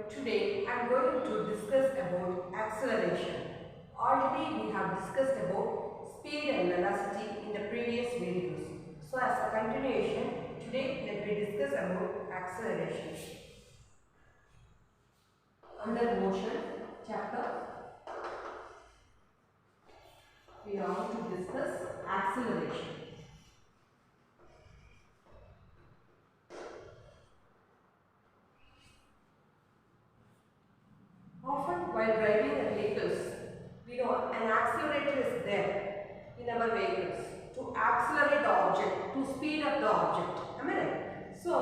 Today I am going to discuss about acceleration. Already we have discussed about speed and velocity in the previous videos. So as a continuation, today let me discuss about acceleration. Under motion chapter, we are going to discuss acceleration. Often while driving the vehicles, we know an accelerator is there in our vehicles to accelerate the object, to speed up the object. Am I right? So,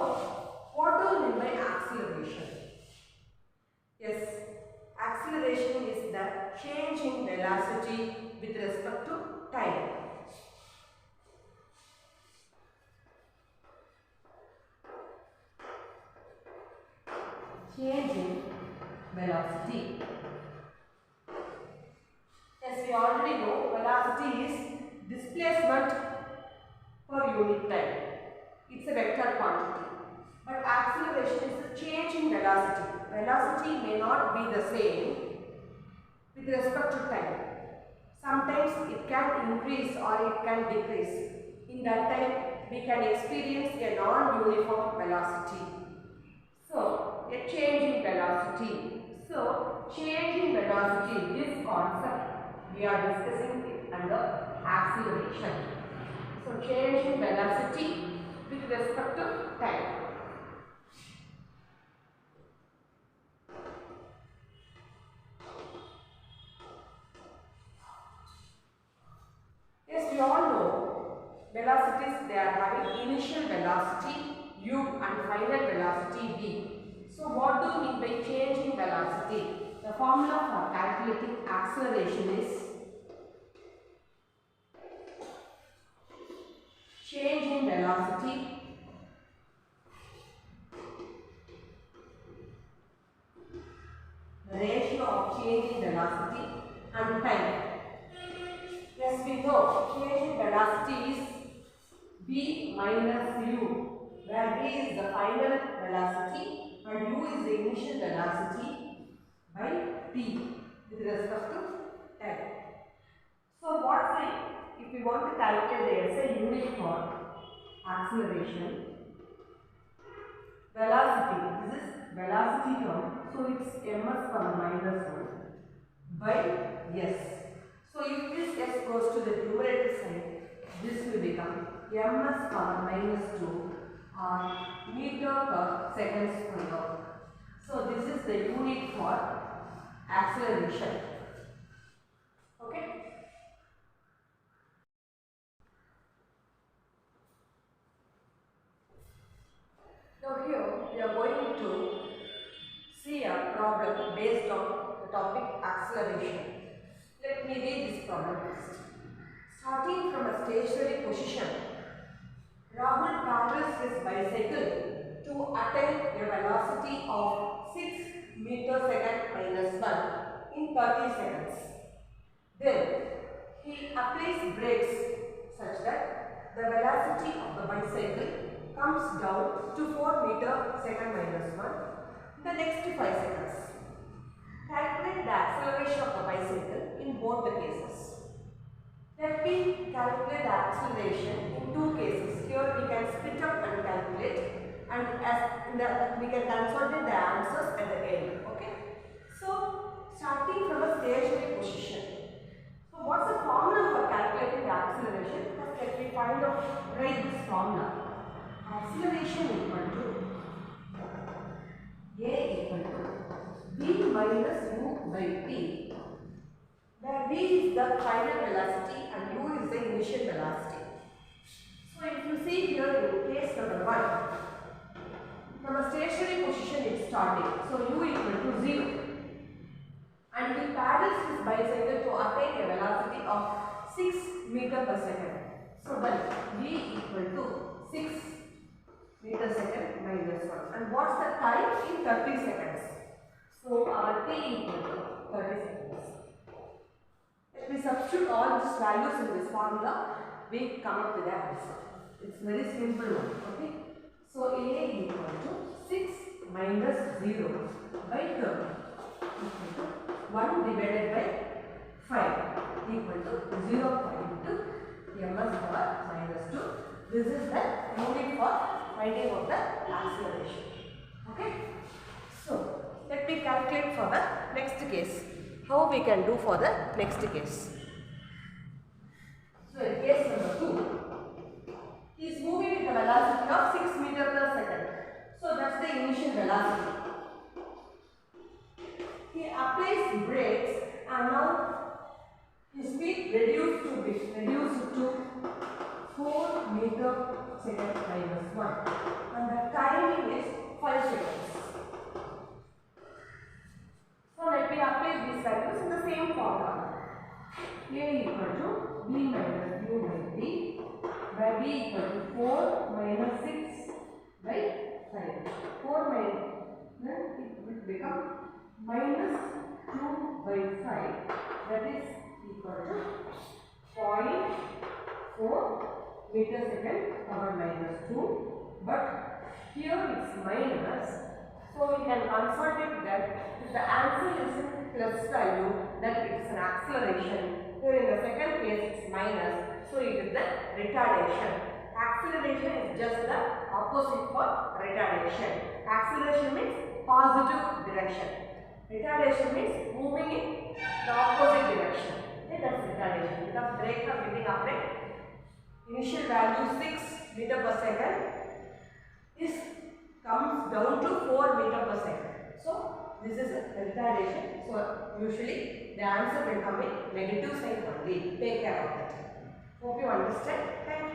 what do you mean by acceleration? Yes, acceleration is the change in velocity with respect to time. Change in velocity. Yes, we already know velocity is displacement per unit time. It's a vector quantity. But acceleration is the change in velocity. Velocity may not be the same with respect to time. Sometimes it can increase or it can decrease. In that time, we can experience a non-uniform velocity. So, a change in velocity. So, change in velocity, this concept we are discussing it under acceleration. So, change in velocity with respect to time. Yes, we all know velocities, they are having initial velocity u and final velocity v. So, what do you mean by change in velocity? The formula for calculating acceleration is change in velocity the ratio of change in velocity and time. Yes, we know change in velocity is v minus u, where v is the final velocity and u is the initial velocity by t with respect to time. So, if we want to calculate the SI unit for acceleration, velocity, this is velocity term, so it's ms power minus 1 by s. So, if this s goes to the numerator side, this will become ms power minus 2 or meter per second square. So, this is the unit for acceleration. Okay. Now here we are going to see a problem based on the topic acceleration. Let me read this problem first. Starting from a stationary position, Rahul travels his bicycle to attain a velocity of 6 meter second minus 1 in 30 seconds. Then he applies brakes such that the velocity of the bicycle comes down to 4 meter second minus 1 in the next 5 seconds. Calculate the acceleration of the bicycle in both the cases. Let me calculate the acceleration in two cases. Here we can split up and calculate, and we can consolidate the answers at the end. Okay. So, starting from a stationary position. So, what's the formula for calculating the acceleration? First, let me write this formula. Acceleration equal to A equal to v minus u by t, where v is the final velocity and u is the initial velocity. So, if you see here in case number 1, from a stationary position it is starting. So, u equal to 0. And he paddles his bicycle to attain a velocity of 6 meter per second. So, then v equal to 6 meter second minus 1. And what's the time? In 30 seconds. So, our t equal to 30 seconds. If we substitute all these values in this formula, we come up with the answer. It's very simple one. Okay. So, A equal to 6 minus 0 by 30 equal to 1 divided by 5 equal to 0.2 ms power minus 2. This is the unit for finding of the acceleration. Okay. So let me calculate for the next case. How we can do for the next case. So in case number 2, he is moving with a velocity of 6 meters per second. So that's the initial velocity. He applies brakes and now his speed reduced to 4 meters per second minus 1 and the timing is 5 seconds. So let me apply these values in the same formula. A equal to b minus u by b, where b equal to 4 minus 6 by 5. 4 minus, then it will become minus 2 by 5, that is equal to 0.4 meter second power minus 2, but here it's minus, so we can consult it that if the answer is in plus value, then it's an acceleration. Here in the second case it's minus, so it is the retardation. Acceleration is just the opposite for retardation. Acceleration means positive direction. Retardation means moving in the opposite direction. Okay, that's retardation. Because brakes are getting applied. Initial value 6 meter per second is comes down to 4 meter per second. So this is a retardation. So usually the answer will come in negative sign only. Take care of that. Hope you understand. Thank you.